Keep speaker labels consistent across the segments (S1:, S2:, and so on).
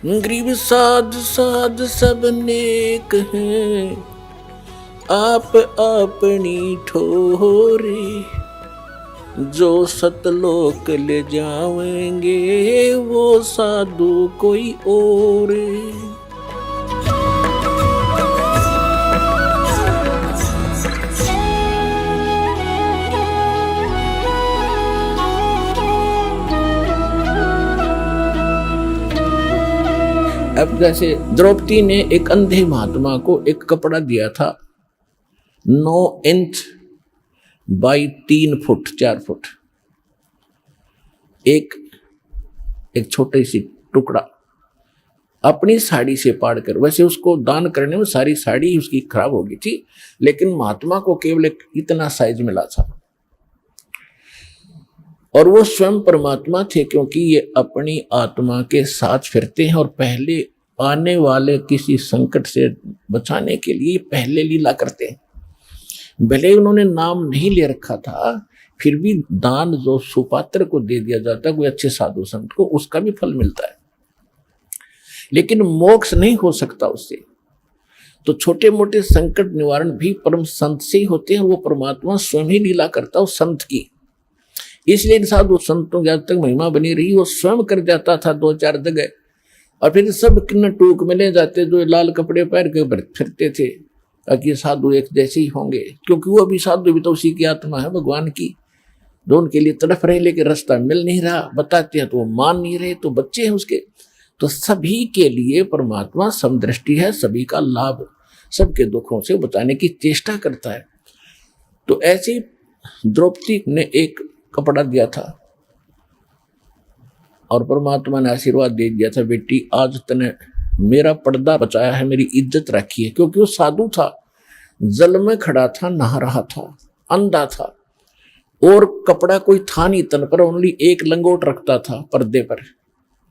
S1: गरीब साध साध सब नेक हैं, आप अपनी ठोरे। जो सतलोक ले जाएंगे वो साधु कोई और। अब जैसे द्रौपदी ने एक अंधे महात्मा को एक कपड़ा दिया था 9 इंच बाई 3 फुट 4 फुट, एक छोटे सी टुकड़ा अपनी साड़ी से पाड़ कर। वैसे उसको दान करने में सारी साड़ी उसकी खराब हो गई थी, लेकिन महात्मा को केवल इतना साइज मिला था। और वो स्वयं परमात्मा थे, क्योंकि ये अपनी आत्मा के साथ फिरते हैं और पहले आने वाले किसी संकट से बचाने के लिए पहले लीला करते हैं। भले ही उन्होंने नाम नहीं ले रखा था, फिर भी दान जो सुपात्र को दे दिया जाता है कोई अच्छे साधु संत को, उसका भी फल मिलता है, लेकिन मोक्ष नहीं हो सकता उससे। तो छोटे मोटे संकट निवारण भी परम संत से ही होते हैं। वो परमात्मा स्वयं ही लीला करता है संत की। इसलिए साधु संतों की आज तक महिमा बनी रही। वो स्वयं कर जाता था 2-4 जगह, और फिर सब किन्न टूक में ले जाते जो लाल कपड़े पहन के फिरते थे कि साधु एक जैसे ही होंगे, क्योंकि वो भी साधु भी तो उसी की आत्मा है भगवान की, जो उनके लिए तड़फ रहे लेकिन रास्ता मिल नहीं रहा। बताते हैं तो वो मान नहीं रहे, तो बच्चे हैं उसके। तो सभी के लिए परमात्मा समदृष्टि है, सभी का लाभ, सबके दुखों से बचाने की चेष्टा करता है। तो ऐसी द्रौपदी ने एक कपड़ा दिया था और परमात्मा ने आशीर्वाद दे दिया था, बेटी आज तने मेरा पर्दा बचाया है, मेरी इज्जत रखी है। क्योंकि वो साधु था, जल में खड़ा था, नहा रहा था, अंधा था, और कपड़ा कोई था नहीं तन पर, ओनली एक लंगोट रखता था पर्दे पर,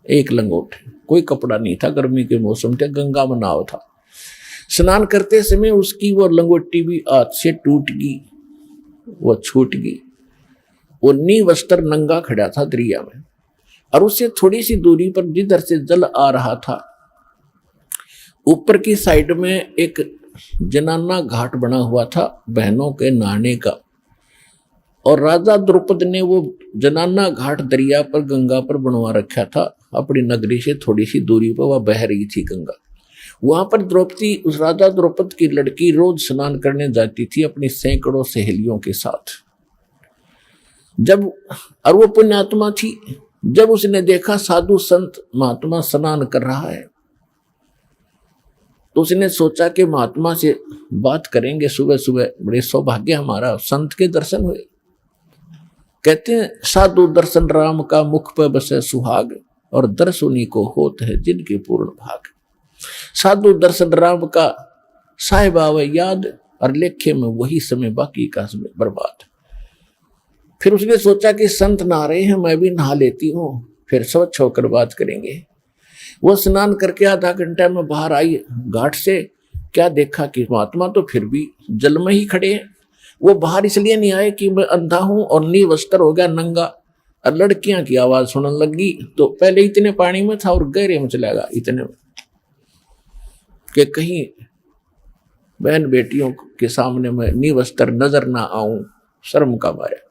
S1: एक लंगोट, कोई कपड़ा नहीं था। गर्मी के मौसम थे, गंगा में नाव था। स्नान करते समय उसकी वो लंगोटी भी हाथ से टूट गई, वो छूट गई। वो निवस्त्र नंगा खड़ा था दरिया में, और उससे थोड़ी सी दूरी पर जिधर से जल आ रहा था, ऊपर की साइड में एक जनाना घाट बना हुआ था बहनों के नहाने का। और राजा द्रुपद ने वो जनाना घाट दरिया पर गंगा पर बनवा रखा था। अपनी नगरी से थोड़ी सी दूरी पर वह बह रही थी गंगा। वहां पर द्रौपदी, उस राजा द्रुपद की लड़की, रोज स्नान करने जाती थी अपनी सैकड़ों सहेलियों के साथ। जब, और वो पुण्यात्मा थी, जब उसने देखा साधु संत महात्मा स्नान कर रहा है, तो उसने सोचा कि महात्मा से बात करेंगे सुबह सुबह, बड़े सौभाग्य हमारा, संत के दर्शन हुए। कहते हैं साधु दर्शन राम का मुख पर बसे सुहाग, और दर्श उन्हीं को होत है जिनके पूर्ण भाग। साधु दर्शन राम का साहिब आवे याद, और लेखे में वही समय बाकी का समय बर्बाद। फिर उसने सोचा कि संत नहा रहे हैं, मैं भी नहा लेती हूँ, फिर स्वच्छ होकर बात करेंगे। वो स्नान करके आधा घंटा में बाहर आई घाट से, क्या देखा कि महात्मा तो फिर भी जल में ही खड़े हैं। वो बाहर इसलिए नहीं आए कि मैं अंधा हूं और निवस्त्र हो गया, नंगा। और लड़कियां की आवाज सुनने लगी, तो पहले इतने पानी में था और गहरे में चला गया, इतने में कि कहीं बहन बेटियों के सामने मैं निवस्त्र नजर ना आऊं, शर्म का मारे।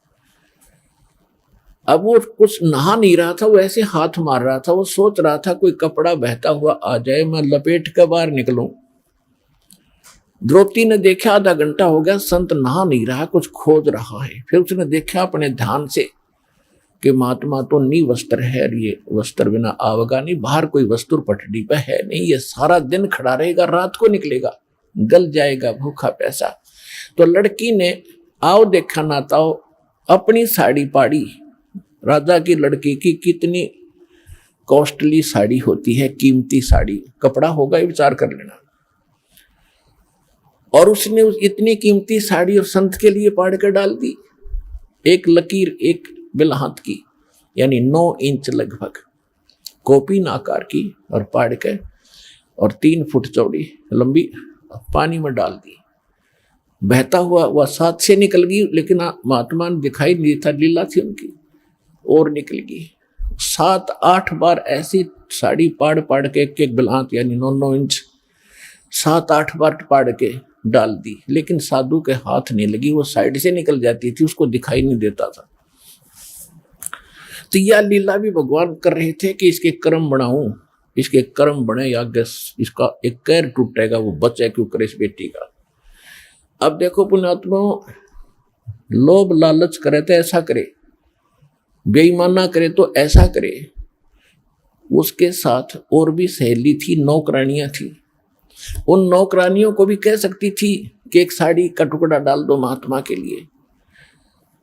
S1: अब वो कुछ नहा नहीं रहा था, वो ऐसे हाथ मार रहा था। वो सोच रहा था कोई कपड़ा बहता हुआ आ जाए, मैं लपेट कर बाहर निकलूं। द्रौपदी ने देखा आधा घंटा हो गया, संत नहा नहीं रहा, कुछ खोज रहा है। फिर उसने देखा अपने ध्यान से कि महात्मा तो निवस्त्र है, ये वस्त्र बिना आवेगा नहीं, बाहर कोई वस्तु पटड़ी पे है नहीं, ये सारा दिन खड़ा रहेगा, रात को निकलेगा, गल जाएगा भूखा प्यासा। तो लड़की ने आओ देखा ना ताओ अपनी साड़ी पाड़ी। राजा की लड़की की कितनी कॉस्टली साड़ी होती है, कीमती साड़ी, कपड़ा होगा ये विचार कर लेना। और उसने उस इतनी कीमती साड़ी और संत के लिए पाड़ कर डाल दी। एक लकीर, एक बिल हाथ की, यानी 9 इंच लगभग, कोपीन आकार की, और पाड़ के और 3 फुट चौड़ी लंबी पानी में डाल दी। बहता हुआ वह साथ से निकल गई, लेकिन महात्मा ने दिखाई नहीं था, लीला थी उनकी, और निकल गई। 7-8 बार ऐसी साड़ी पाड़ पाड़ के एक बिलात यानी 9-9 इंच 7-8 बार पाड़ के डाल दी, लेकिन साधु के हाथ नहीं लगी, वो साइड से निकल जाती थी, उसको दिखाई नहीं देता था। तो यह लीला भी भगवान कर रहे थे कि इसके कर्म बनाऊं, इसके कर्म बने या इसका एक कैर टूटेगा, वो बचे क्यों करे इस बेटी का। अब देखो पुण्यात्मा, लोभ लालच करे तो ऐसा करे, बेईमाना करे तो ऐसा करे। उसके साथ और भी सहेली थी, नौकरानियां थी। उन नौकरानियों को भी कह सकती थी कि एक साड़ी का टुकड़ा डाल दो महात्मा के लिए,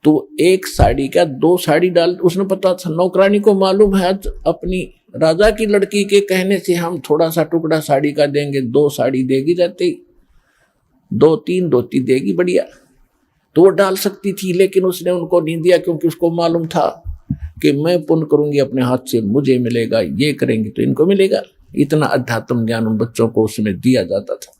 S1: तो एक साड़ी का 2 साड़ी डाल। उसने पता था, नौकरानी को मालूम है आज अपनी राजा की लड़की के कहने से हम थोड़ा सा टुकड़ा साड़ी का देंगे, 2 साड़ी देगी, जाते 2-3 धोती देगी, बढ़िया, तो वो डाल सकती थी। लेकिन उसने उनको नहीं दिया, क्योंकि उसको मालूम था कि मैं पुण्य करूंगी अपने हाथ से, मुझे मिलेगा, ये करेंगे तो इनको मिलेगा। इतना अध्यात्म ज्ञान उन बच्चों को उसमें दिया जाता था।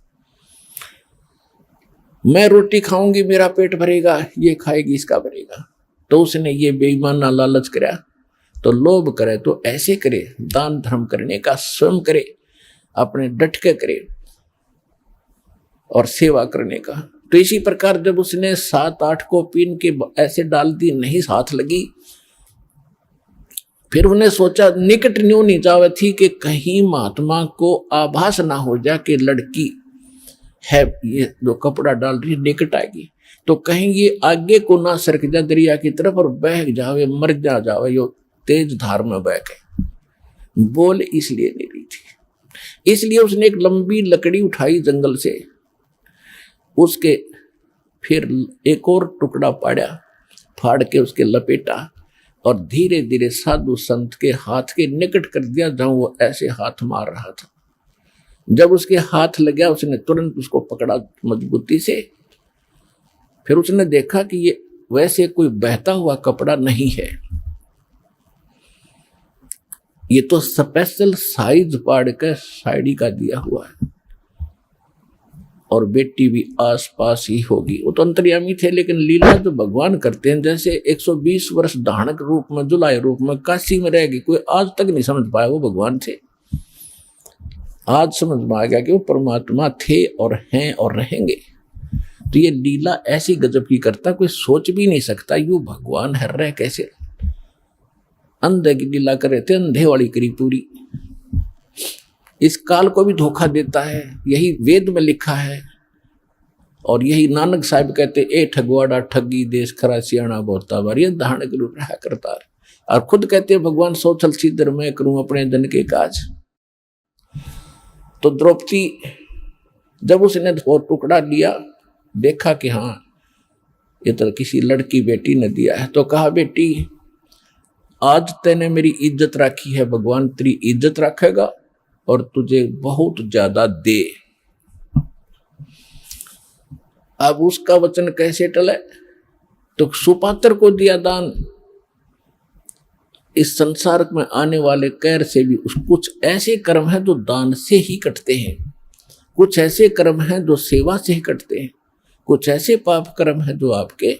S1: मैं रोटी खाऊंगी मेरा पेट भरेगा, ये खाएगी इसका भरेगा। तो उसने ये बेईमाना लालच करा। तो लोभ करे तो ऐसे करे, दान धर्म करने का स्वयं करे, अपने डट के करे और सेवा करने का। तो इसी प्रकार जब उसने 7-8 को पीन के ऐसे डाल दी, नहीं हाथ लगी, फिर उन्हें सोचा निकट न्यू नहीं जावे थी कि कहीं महात्मा को आभास ना हो जाए कि लड़की है ये जो कपड़ा डाल रही निकट आएगी, तो कहीं ये आगे को ना सरक जा दरिया की तरफ और बह जावे, मर जावे, यो तेज धार में बह गए। बोल इसलिए नहीं रही थी। इसलिए उसने एक लंबी लकड़ी उठाई जंगल से, उसके फिर एक और टुकड़ा पाड़ा, फाड़ के उसके लपेटा और धीरे धीरे साधु संत के हाथ के निकट कर दिया, जहां वो ऐसे हाथ मार रहा था। जब उसके हाथ लग गया, उसने तुरंत उसको पकड़ा मजबूती से। फिर उसने देखा कि ये वैसे कोई बहता हुआ कपड़ा नहीं है, ये तो स्पेशल साइज पाड़ के साड़ी का दिया हुआ है, और बेटी भी आस पास ही होगी। वो तो अंतर्यामी थे, लेकिन लीला जो भगवान करते हैं, जैसे 120 वर्ष धानक रूप में, जुलाई रूप में काशी में रहेगी, कोई आज तक नहीं समझ पाया वो भगवान थे। आज समझ में आ गया कि वो परमात्मा थे और हैं और रहेंगे। तो ये लीला ऐसी गजब की करता, कोई सोच भी नहीं सकता यूं भगवान हर रहे कैसे। अंधे की लीला करे थे, अंधे वाली करी पूरी। इस काल को भी धोखा देता है, यही वेद में लिखा है। और यही नानक साहब कहते, ए ठगवाड़ा ठगी देश खरा सियाणा बोलता बार, ये दहाड़ के रूप रहा करता है। और खुद कहते हैं भगवान सोचल सीधर मैं करूं अपने जन के काज। तो द्रौपदी जब उसने वो टुकड़ा लिया, देखा कि हाँ ये तो किसी लड़की बेटी ने दिया है, तो कहा बेटी आज तैने मेरी इज्जत रखी है, भगवान तेरी इज्जत रखेगा और तुझे बहुत ज्यादा दे। अब उसका वचन कैसे टले, तो सुपात्र को दिया दान। इस संसार में आने वाले कैर से भी कुछ ऐसे कर्म हैं जो दान से ही कटते हैं, कुछ ऐसे कर्म हैं जो सेवा से ही कटते हैं, कुछ ऐसे पाप कर्म हैं जो आपके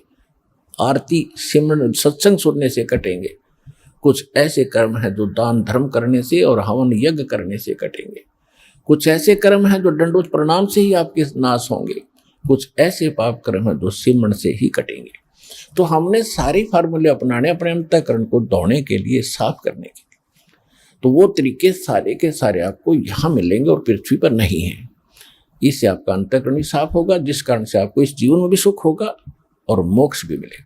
S1: आरती सिमरन सत्संग सुनने से कटेंगे, कुछ ऐसे कर्म हैं जो दान धर्म करने से और हवन यज्ञ करने से कटेंगे, कुछ ऐसे कर्म हैं जो दंडोत प्रणाम से ही आपके नाश होंगे, कुछ ऐसे पाप कर्म हैं जो सिमरन से ही कटेंगे। तो हमने सारे फार्मूले अपनाने अपने अंतःकरण को दौड़ने के लिए, साफ करने के लिए। तो वो तरीके सारे के सारे आपको यहाँ मिलेंगे और पृथ्वी पर नहीं है। इससे आपका अंतःकरण भी साफ होगा, जिस कारण से आपको इस जीवन में भी सुख होगा और मोक्ष भी मिलेगा।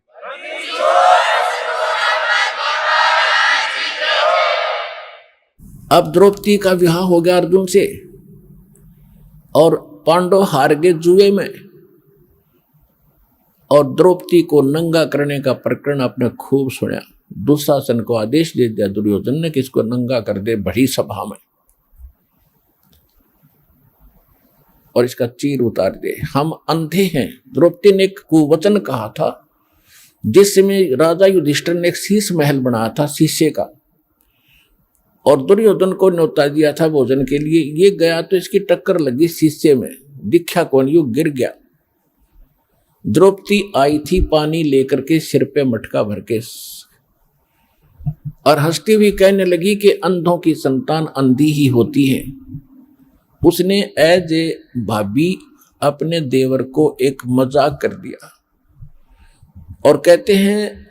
S1: अब द्रौपदी का विवाह हो गया अर्जुन से, और पांडव हार गए जुए में, और द्रौपदी को नंगा करने का प्रकरण आपने खूब सुना। दुशासन को आदेश दे दिया दुर्योधन ने कि इसको नंगा कर दे बड़ी सभा में, और इसका चीर उतार दे। हम अंधे हैं। द्रौपदी ने एक कुवचन कहा था, जिस समय राजा युधिष्ठिर ने एक शीश महल बनाया था शीशे का, और दुर्योधन को न्योता दिया था भोजन के लिए। ये गया तो इसकी टक्कर लगी शीशे में, दिखा कौन, यू गिर गया। द्रौपदी आई थी पानी लेकर के सिर पे मटका भर के, और हंसती हुई कहने लगी कि अंधों की संतान अंधी ही होती है। उसने एज ए भाभी अपने देवर को एक मजाक कर दिया और कहते हैं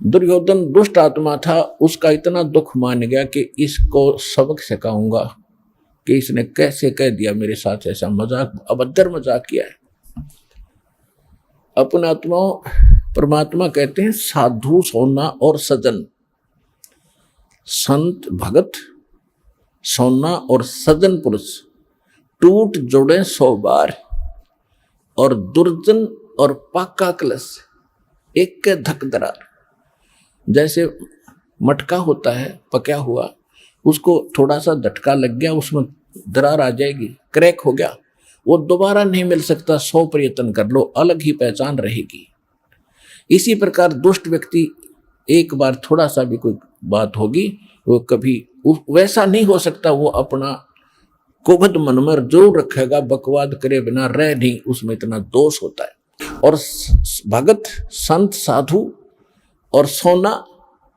S1: दुर्योधन दुष्ट आत्मा था, उसका इतना दुख मान गया कि इसको सबक सिखाऊंगा कि इसने कैसे कह दिया मेरे साथ ऐसा मजाक, अभद्र मजाक किया है। अपने आत्माओं परमात्मा कहते हैं साधु सोना और सजन, संत भगत सोना और सजन पुरुष टूट जोड़े 100 बार, और दुर्जन और पाका कलश एक के धक दरार। जैसे मटका होता है पका हुआ, उसको थोड़ा सा झटका लग गया, उसमें दरार आ जाएगी, क्रैक हो गया, वो दोबारा नहीं मिल सकता, 100 प्रयत्न कर लो, अलग ही पहचान रहेगी। इसी प्रकार दुष्ट व्यक्ति एक बार थोड़ा सा भी कोई बात होगी, वो कभी वैसा नहीं हो सकता, वो अपना कुबद मन में जोर रखेगा, बकवाद करे बिना रह नहीं, उसमें इतना दोष होता है। और भगत संत साधु और सोना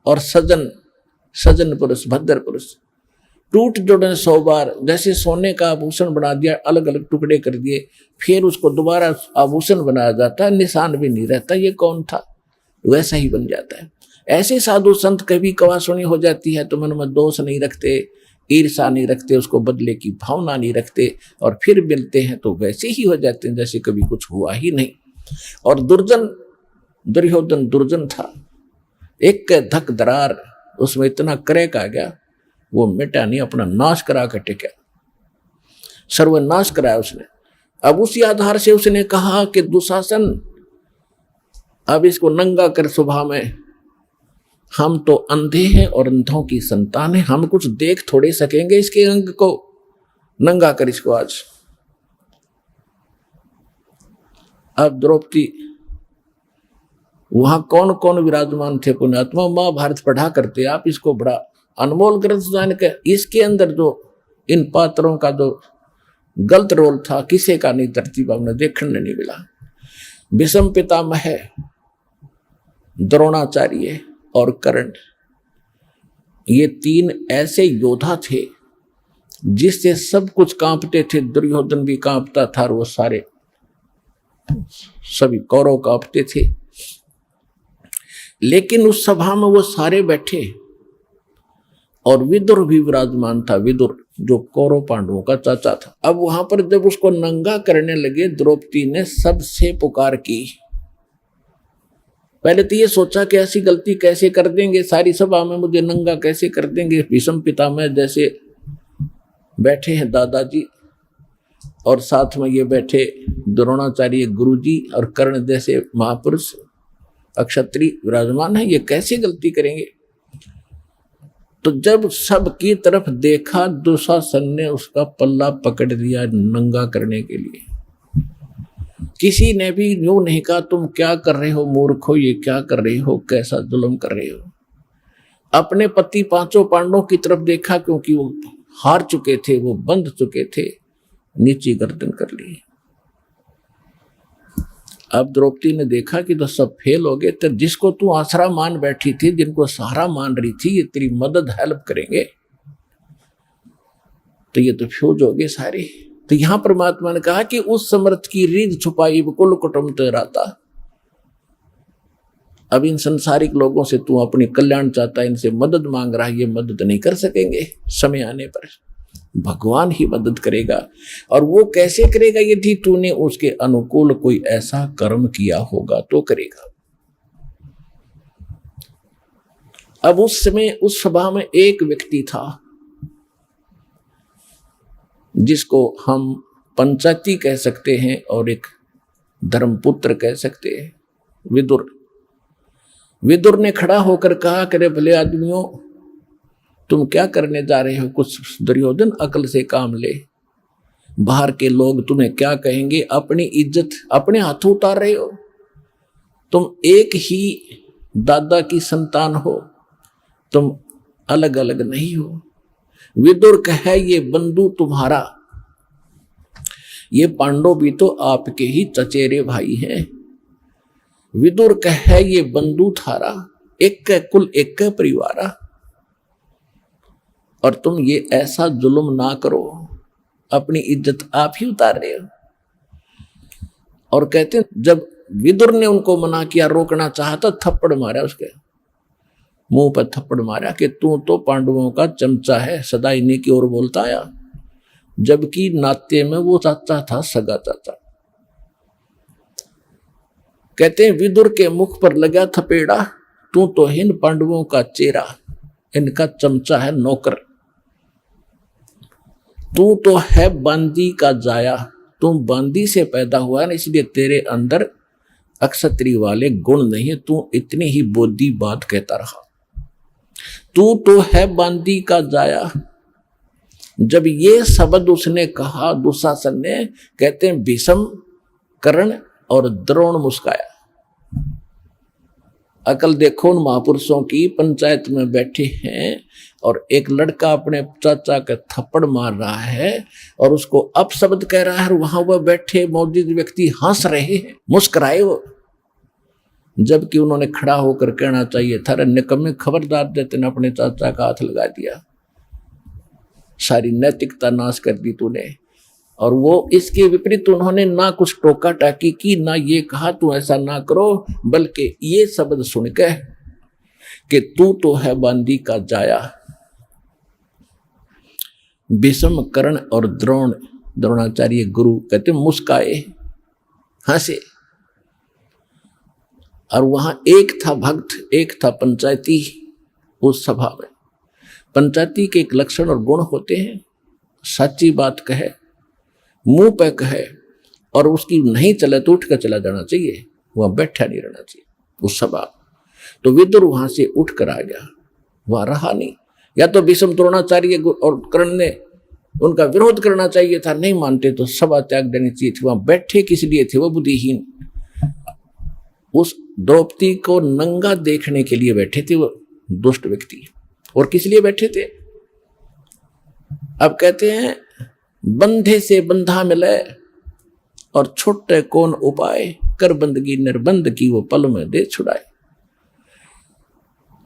S1: और सजन, सजन पुरुष भद्र पुरुष टूट जोड़े 100 बार। जैसे सोने का आभूषण बना दिया, अलग अलग टुकड़े कर दिए, फिर उसको दोबारा आभूषण बनाया जाता है, निशान भी नहीं रहता ये कौन था, वैसा ही बन जाता है। ऐसे साधु संत कभी कवासुनी हो जाती है तो मन में दोष नहीं रखते, ईर्षा नहीं रखते, उसको बदले की भावना नहीं रखते, और फिर मिलते हैं तो वैसे ही हो जाते हैं जैसे कभी कुछ हुआ ही नहीं। और दुर्जन, दुर्योधन दुर्जन था, एक के धक दरार, उसमें इतना क्रैक आ गया, वो मिटा नहीं, अपना नाश करा कर टिका, सर्वनाश कराया उसने। अब उसी आधार से उसने कहा कि दुशासन अब इसको नंगा कर सुबह में, हम तो अंधे हैं और अंधों की संतान है, हम कुछ देख थोड़े सकेंगे इसके अंग को, नंगा कर इसको आज। अब द्रौपदी, वहां कौन कौन विराजमान थे पुण्यात्मा, महाभारत पढ़ा करते आप, इसको बड़ा अनमोल ग्रंथ जान के, इसके अंदर जो इन पात्रों का जो गलत रोल था किसी का नहीं धरती पर हमने देखने नहीं मिला। भीष्म पितामह, द्रोणाचार्य और कर्ण, ये 3 ऐसे योद्धा थे जिससे सब कुछ कांपते थे। दुर्योधन भी कांपता था और वो सारे सभी कौरव कांपते थे। लेकिन उस सभा में वो सारे बैठे और विदुर भी विराजमान था, विदुर जो कौरव पांडवों का चाचा था। अब वहां पर जब उसको नंगा करने लगे, द्रौपदी ने सबसे पुकार की। पहले तो ये सोचा कि ऐसी गलती कैसे कर देंगे, सारी सभा में मुझे नंगा कैसे कर देंगे। भीष्म पितामह जैसे बैठे हैं दादाजी, और साथ में ये बैठे द्रोणाचार्य गुरुजी, और कर्ण जैसे महापुरुष अक्षत्रिय विराजमान है, ये कैसे गलती करेंगे। तो जब सबकी तरफ देखा, दुशासन ने उसका पल्ला पकड़ दिया नंगा करने के लिए। किसी ने भी यूं नहीं कहा तुम क्या कर रहे हो मूर्खो, ये क्या कर रहे हो, कैसा जुल्म कर रहे हो। अपने पति 5 पांडवों की तरफ देखा, क्योंकि वो हार चुके थे, वो बंध चुके थे, नीची गर्दन कर ली। अब द्रौपदी ने देखा कि तो सब फेल हो गए, तो जिसको तू आसरा मान बैठी थी, जिनको सहारा मान रही थी, ये तेरी मदद हेल्प करेंगे, तो ये तो फ्यूज हो गए सारे। तो यहां परमात्मा ने कहा कि उस समर्थ की रीढ़ छुपाई कुल कुटुंब तेराता। अब इन संसारिक लोगों से तू अपनी कल्याण चाहता है, इनसे मदद मांग रहा है, ये मदद नहीं कर सकेंगे। समय आने पर भगवान ही मदद करेगा। और वो कैसे करेगा, यदि तूने उसके अनुकूल कोई ऐसा कर्म किया होगा तो करेगा। अब उस समय उस सभा में एक व्यक्ति था जिसको हम पंचायती कह सकते हैं और एक धर्मपुत्र कह सकते हैं, विदुर। विदुर ने खड़ा होकर कहा, करे भले आदमियों, तुम क्या करने जा रहे हो, कुछ दुर्योधन अकल से काम ले। बाहर के लोग तुम्हें क्या कहेंगे, अपनी इज्जत अपने हाथों उतार रहे हो। तुम एक ही दादा की संतान हो, तुम अलग अलग नहीं हो। विदुर कहे ये बंधु तुम्हारा, ये पांडव भी तो आपके ही चचेरे भाई हैं। विदुर कहे ये बंधु थारा, एक के कुल एक के परिवार, और तुम ये ऐसा जुल्म ना करो, अपनी इज्जत आप ही उतार रहे हो। और कहते हैं जब विदुर ने उनको मना किया, रोकना चाहता, थप्पड़ मारा, उसके मुंह पर थप्पड़ मारा कि तू तो पांडवों का चमचा है, सदा इन्हीं की ओर बोलता आया, जबकि नाते में वो चाचा था, सगा चाचा। कहते हैं विदुर के मुख पर लगा थपेड़ा, तू तो इन पांडवों का चेहरा, इनका चमचा है, नौकर। तू तो है बांदी का जाया, तुम बांदी से पैदा हुआ है, इसलिए तेरे अंदर अक्षत्री वाले गुण नहीं है, तू इतनी ही बोधी बात कहता रहा। तू तो है बांदी का जाया। जब ये शब्द उसने कहा दुशासन ने, कहते हैं भीष्म, कर्ण और द्रोण मुस्काया। अकल देखो उन महापुरुषों की, पंचायत में बैठे हैं और एक लड़का अपने चाचा का थप्पड़ मार रहा है और उसको अपशब्द कह रहा है, और वहां वह बैठे मौजूद व्यक्ति हंस रहे हैं, मुस्कुराए वो, जबकि उन्होंने खड़ा होकर कहना चाहिए था, निकम्मे खबरदार देते ने अपने चाचा का हाथ लगा दिया, सारी नैतिकता नाश कर दी तूने। और वो इसके विपरीत उन्होंने ना कुछ टोका टाकी की, ना ये कहा तू ऐसा ना करो, बल्कि ये शब्द सुन के कि तू तो है बांदी का जाया। भीष्म, कर्ण और द्रोणाचार्य गुरु कहते मुस्काए, हंसे। और वहां एक था भक्त, एक था पंचायती। उस सभा में पंचायती के एक लक्षण और गुण होते हैं, सच्ची बात कहे, मुंह पे कहे, और उसकी नहीं चले तो उठ कर चला जाना चाहिए, वहां बैठा नहीं रहना चाहिए उस सभा। तो विदुर वहां से उठ कर आ गया, वहां रहा नहीं। या तो भीष्म, द्रोणाचार्य और कर्ण ने उनका विरोध करना चाहिए था, नहीं मानते तो सभा त्याग देनी चाहिए थी। वहां बैठे किस लिए थे? वो बुद्धिहीन, उस द्रौपदी को नंगा देखने के लिए बैठे थे वो दुष्ट व्यक्ति। और किस लिए बैठे थे? अब कहते हैं बंधे से बंधा मिले और छोटे कौन उपाय, कर बंदगी निर्बंध की वो पल में दे छुड़ाए।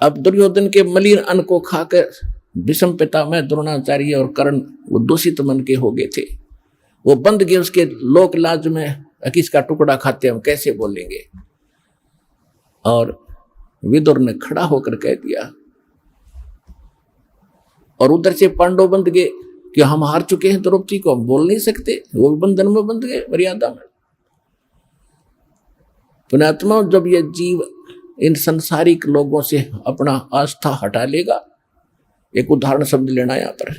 S1: अब दुर्योधन के मलिन अन्न को खाकर भीष्म पितामह, द्रोणाचार्य और कर्ण वो दूषित मन के हो गए थे, वो बंद गए उसके लोक लाज में, किसका टुकड़ा खाते हम कैसे बोलेंगे। और विदुर ने खड़ा होकर कह दिया, और उधर से पांडव बंद गए कि हम हार चुके हैं, द्रौपदी को हम बोल नहीं सकते, वो भी बंधन में बंध गए, मर्यादा में। पुण्यात्मा, जब यह जीव इन संसारिक लोगों से अपना आस्था हटा लेगा, एक उदाहरण शब्द लेना यहां पर,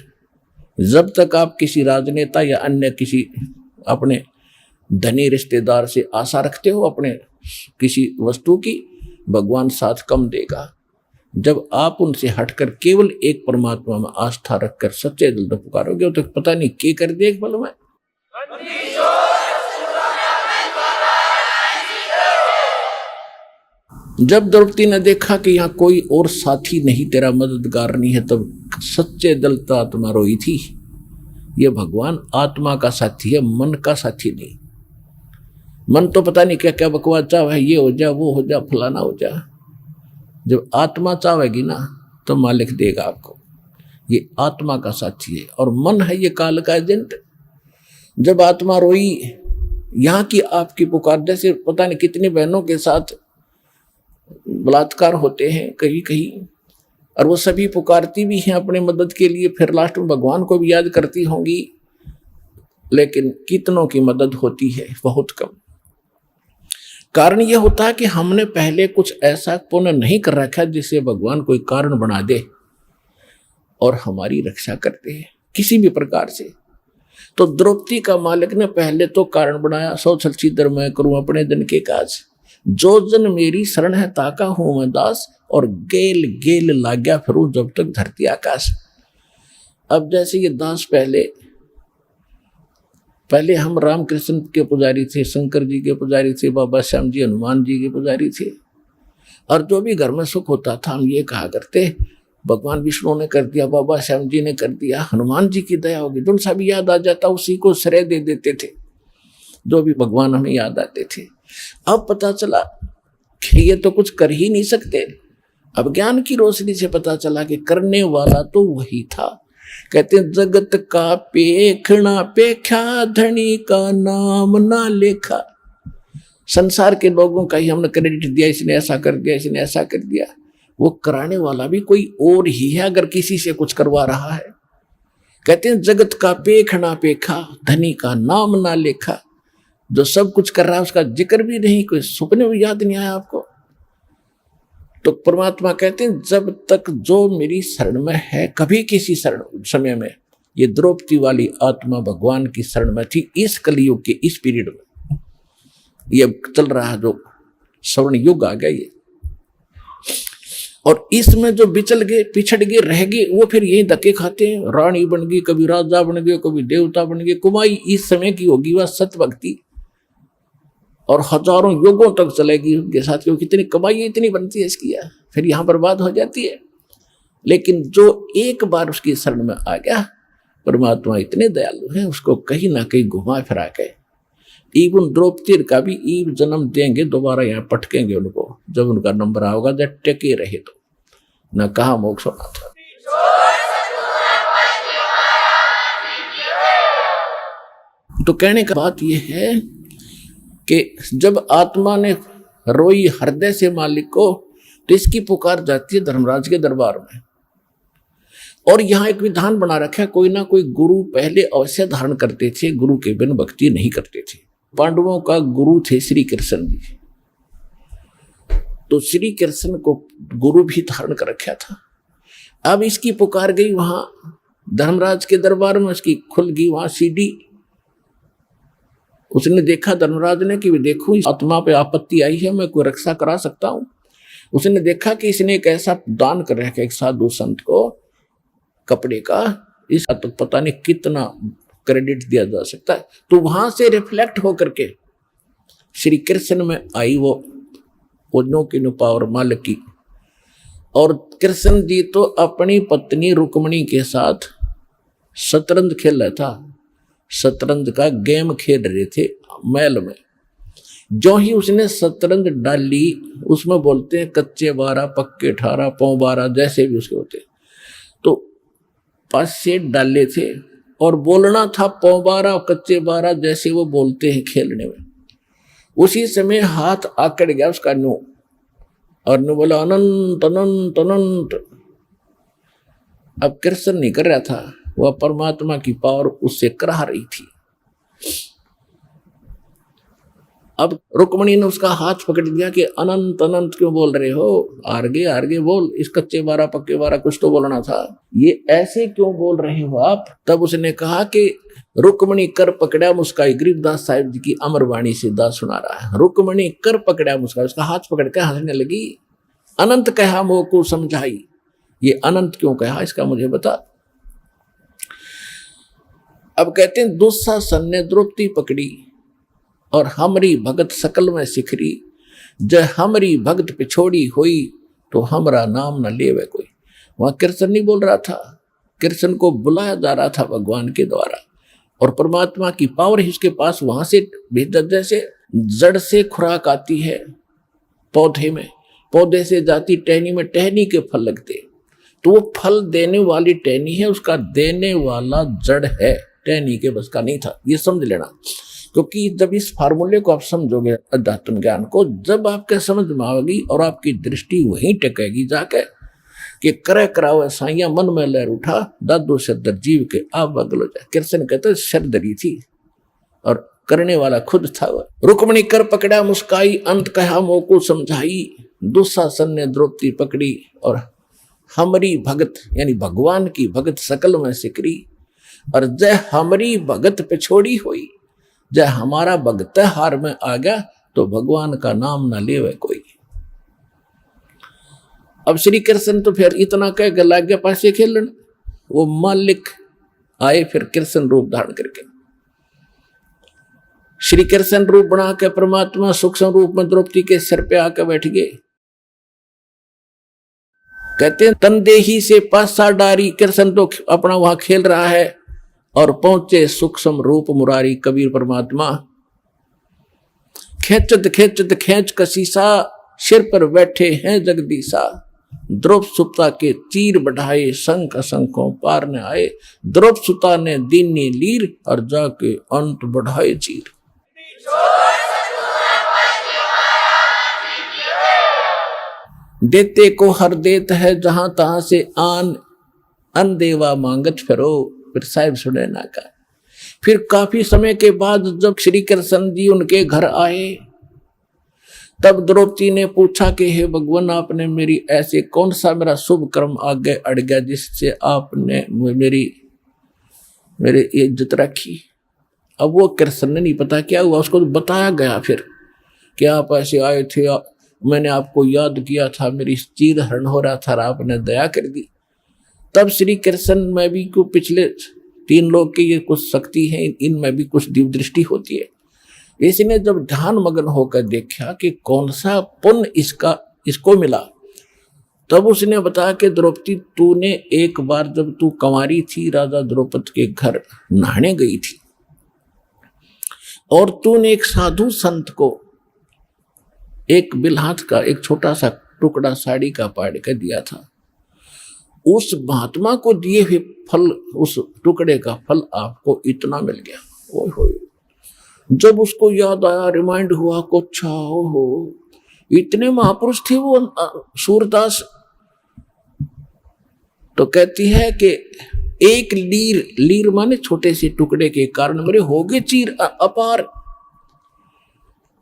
S1: जब तक आप किसी राजनेता या अन्य किसी अपने धनी रिश्तेदार से आशा रखते हो अपने किसी वस्तु की, भगवान साथ कम देगा। जब आप उनसे हटकर केवल एक परमात्मा में आस्था रखकर सच्चे दिल से पुकारोगे तो पता नहीं क्या कर दिया एक पल में। जब द्रौपदी ने देखा कि यहाँ कोई और साथी नहीं, तेरा मददगार नहीं है, तब सच्चे दिल से आत्मा रोई थी। ये भगवान आत्मा का साथी है, मन का साथी नहीं। मन तो पता नहीं क्या क्या बकवास चाहे, ये हो जा, वो हो जा, फलाना हो जा। जब आत्मा चाहेगी ना तो मालिक देगा आपको। ये आत्मा का साथी है, और मन है ये काल का एजेंट। जब आत्मा रोई, यहाँ की आपकी पुकार, जैसे पता नहीं कितनी बहनों के साथ बलात्कार होते हैं कहीं कहीं, और वो सभी पुकारती भी हैं अपने मदद के लिए, फिर लास्ट में भगवान को भी याद करती होंगी, लेकिन कितनों की मदद होती है? बहुत कम। कारण यह होता है कि हमने पहले कुछ ऐसा पुण्य नहीं कर रखा जिससे भगवान कोई कारण बना दे और हमारी रक्षा करते हैं किसी भी प्रकार से। तो द्रौपदी का मालिक ने पहले तो कारण बनाया, सौ छलछीदर मैं करूं अपने दिन के काज, जो जन मेरी शरण है ताका हूं मैं दास, और गेल गेल लाग्या फिरूं जब तक धरती आकाश। अब जैसे ये दास पहले हम रामकृष्ण के पुजारी थे, शंकर जी के पुजारी थे, बाबा श्याम जी, हनुमान जी के पुजारी थे, और जो भी घर में सुख होता था हम ये कहा करते, भगवान विष्णु ने कर दिया, बाबा श्याम जी ने कर दिया, हनुमान जी की दया होगी। जो सा भी याद आ जाता उसी को श्रेय दे देते थे, जो भी भगवान हमें याद आते थे। अब पता चला कि ये तो कुछ कर ही नहीं सकते, अब ज्ञान की रोशनी से पता चला कि करने वाला तो वही था। कहते हैं जगत का पेखना पेख्या, धनी का नाम ना लेखा। संसार के लोगों का ही हमने क्रेडिट दिया, इसने ऐसा कर दिया, इसने ऐसा कर दिया। वो कराने वाला भी कोई और ही है अगर किसी से कुछ करवा रहा है। कहते हैं जगत का पेखना पेखा, धनी का नाम ना लेखा। जो सब कुछ कर रहा है उसका जिक्र भी नहीं, कोई सुपने भी याद नहीं आया आपको। तो परमात्मा कहते हैं जब तक जो मेरी शरण में है, कभी किसी शरण समय में, ये द्रौपदी वाली आत्मा भगवान की शरण में थी। इस कलयुग के इस पीरियड में ये चल रहा है जो स्वर्ण युग आ गया ये, और इसमें जो बिचल गए, पिछड़ गए, रह गए, वो फिर यही धक्के खाते हैं। रानी बन गई, कभी राजा बन गए, कभी देवता बन गए। कुमाई इस समय की होगी वह सत भक्ति, और हजारों युगों तक चलेगी उनके साथ, क्योंकि कितनी कमाई इतनी बनती है इसकी, फिर यहां बर्बाद हो जाती है। लेकिन जो एक बार उसकी शरण में आ गया, परमात्मा इतने दयालु है, उसको कहीं ना कहीं घुमा फिरा के इवन द्रौपदी का भी ईव जन्म देंगे, दोबारा यहाँ पटकेंगे उनको जब उनका नंबर आओगा, जब टेके रहे तो न कहा मोक्ष होना था। तो कहने का बात यह है कि जब आत्मा ने रोई हृदय से मालिक को, तो इसकी पुकार जाती है धर्मराज के दरबार में। और यहाँ एक विधान बना रखा है, कोई ना कोई गुरु पहले अवश्य धारण करते थे, गुरु के बिन भक्ति नहीं करते थे। पांडवों का गुरु थे श्री कृष्ण जी, तो श्री कृष्ण को गुरु भी धारण कर रखा था। अब इसकी पुकार गई वहां धर्मराज के दरबार में, उसकी खुल गई वहां सीढ़ी। उसने देखा धर्मराज ने कि देखो इस आत्मा पे आपत्ति आई है, मैं कोई रक्षा करा सकता हूं। उसने देखा कि इसने एक ऐसा दान कर रखा एक साधु संत को कपड़े का, इसका तो पता नहीं कितना क्रेडिट दिया जा सकता है। तो वहां से रिफ्लेक्ट होकर के श्री कृष्ण में आई वो उज्जों की नुपा और मालिक की। और कृष्ण जी तो अपनी पत्नी रुक्मणी के साथ शतरंज खेल रहा था, शतरंज का गेम खेल रहे थे महल में। जो ही उसने शतरंज डाली, उसमें बोलते हैं कच्चे 12 पक्के 18 पौ 12 जैसे भी उसके होते, तो 5 सेट डाले थे और बोलना था पौ 12 कच्चे 12 जैसे वो बोलते हैं खेलने में। उसी समय हाथ आकड़ गया उसका नो, और नो बोला अनंत अनंत अनंत। अब कृष्ण नहीं कर रहा था, वह परमात्मा की पावर उससे करा रही थी। अब रुक्मणी ने उसका हाथ पकड़ दिया कि अनंत अनंत क्यों बोल रहे हो, आगे बोल, इस कच्चे 12 पक्के 12 कुछ तो बोलना था, ये ऐसे क्यों बोल रहे हो आप। तब उसने कहा कि रुक्मणी कर पकड़ा मुस्काई, गरीबदास साहिब जी की अमरवाणी से दास सुना रहा है। रुक्मणी कर पकड़ा मुस्काई, उसका हाथ पकड़ के हंसने लगी। अनंत कहा मोह को समझाई, ये अनंत क्यों कहा इसका मुझे बता। अब कहते हैं दुस्शासन ने द्रौपदी पकड़ी और हमरी भगत सकल में सिखरी, जय हमरी भगत पिछोड़ी हुई तो हमरा नाम न लेवे कोई। वहां कृष्ण नहीं बोल रहा था, कृष्ण को बुलाया जा रहा था भगवान के द्वारा, और परमात्मा की पावर ही उसके पास वहां से भीतर, जैसे जड़ से खुराक आती है पौधे में, पौधे से जाती टहनी में, टहनी के फल लगते, तो वो फल देने वाली टहनी है, उसका देने वाला जड़ है, टहनी के बस का नहीं था। ये समझ लेना, क्योंकि जब इस फार्मूले को आप समझोगे अध्यात्म ज्ञान को, जब आपके समझ में आएगी और आपकी दृष्टि वहीं टेकेगी जाके कि करे करावे साइया मन में लहर उठा, दादो शरदर जीव के आप बगलो जाए। कृष्ण कहते शरदरी थी और करने वाला खुद था वह। रुक्मणी कर पकड़ा मुस्काई, अंत कहा मोह को समझाई, दुस्शासन ने द्रौपदी पकड़ी और हमरी भगत यानी भगवान की भगत सकल में सिकरी, और जय हमरी भगत पिछोड़ी हुई, जय हमारा भगत हार में आ गया तो भगवान का नाम ना लेवे कोई। अब श्री कृष्ण तो फिर इतना कह के लग गया पासे खेलन, वो मालिक आए फिर कृष्ण रूप धारण करके, श्री कृष्ण रूप बना के परमात्मा सूक्ष्म रूप में द्रौपदी के सिर पे आकर बैठ गए। कहते हैं तनदेही से पासा डारी, कृष्ण तो अपना वहां खेल रहा है और पहुंचे सूक्ष्म रूप मुरारी कबीर परमात्मा। खेचत खेचत खेच कसीसा, सिर पर बैठे हैं जगदीशा, द्रौप सुता के तीर बढ़ाए, शंख असंखों पार न आए। द्रौप सुता ने दीनी लीर, और जाके अंत बढ़ाए चीर। देते को हर देत है, जहां तहां से आन अनदेवा मांगत फिरो। फिर साहिब सुने ना का। फिर काफी समय के बाद जब श्री कृष्ण जी उनके घर आए, तब द्रौपदी ने पूछा कि हे भगवान, आपने मेरी ऐसे कौन सा मेरा शुभ कर्म आगे अड़ गया जिससे आपने मेरी इज्जत रखी। अब वो कृष्ण ने नहीं पता क्या हुआ, उसको बताया गया फिर कि आप ऐसे आए थे, मैंने आपको याद किया था, मेरी चीर हरण हो रहा था, आपने दया कर दी। तब श्री कृष्ण में भी को पिछले 3 लोग की ये कुछ शक्ति है, इनमें भी कुछ दिव्य दृष्टि होती है। इसने जब ध्यान मग्न होकर देखा कि कौन सा पुण्य इसको मिला, तब उसने बताया कि द्रौपदी, तूने एक बार जब तू कंवारी थी, राजा द्रौपद के घर नहाने गई थी, और तूने एक साधु संत को एक बिलहात का एक छोटा सा टुकड़ा साड़ी का पाड़ कर दिया था। उस महात्मा को दिए हुए फल, उस टुकड़े का फल आपको इतना मिल गया। ओए होए, जब उसको याद आया, रिमाइंड हुआ को, अच्छा हो, इतने महापुरुष थे वो सूरदास। तो कहती है कि एक लीर माने छोटे से टुकड़े के कारण मेरे हो गए चीर अपार।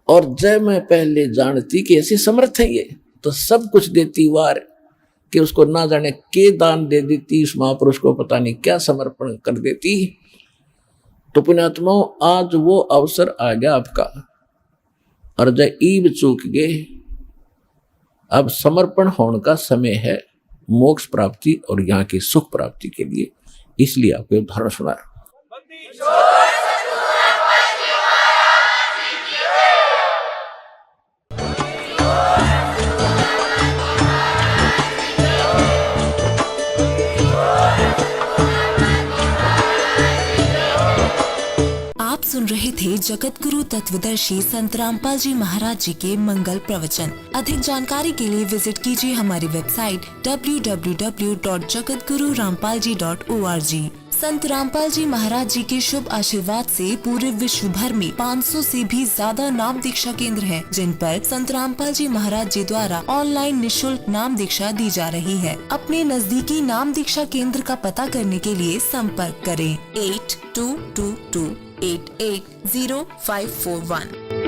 S1: और जय मैं पहले जानती कि ऐसे समर्थ है ये, तो सब कुछ देती वार, कि उसको ना जाने के दान दे देती, उस महापुरुष को पता नहीं क्या समर्पण कर देती। तो पुण्यात्माओं, आज वो अवसर आ गया आपका, और जय ईब चूक गए। अब समर्पण होने का समय है मोक्ष प्राप्ति और यहाँ की सुख प्राप्ति के लिए। इसलिए आपको उदाहरण सुना।
S2: आप सुन रहे थे जगत गुरु तत्वदर्शी संत रामपाल जी महाराज जी के मंगल प्रवचन। अधिक जानकारी के लिए विजिट कीजिए हमारी वेबसाइट www.jagatgururampalji.org। संत रामपाल जी महाराज जी के शुभ आशीर्वाद से पूरे विश्व भर में 500 से भी ज्यादा नाम दीक्षा केंद्र हैं, जिन पर संत रामपाल जी महाराज जी द्वारा ऑनलाइन निशुल्क नाम दीक्षा दी जा रही है। अपने नजदीकी नाम दीक्षा केंद्र का पता करने के लिए संपर्क करें 8222880541।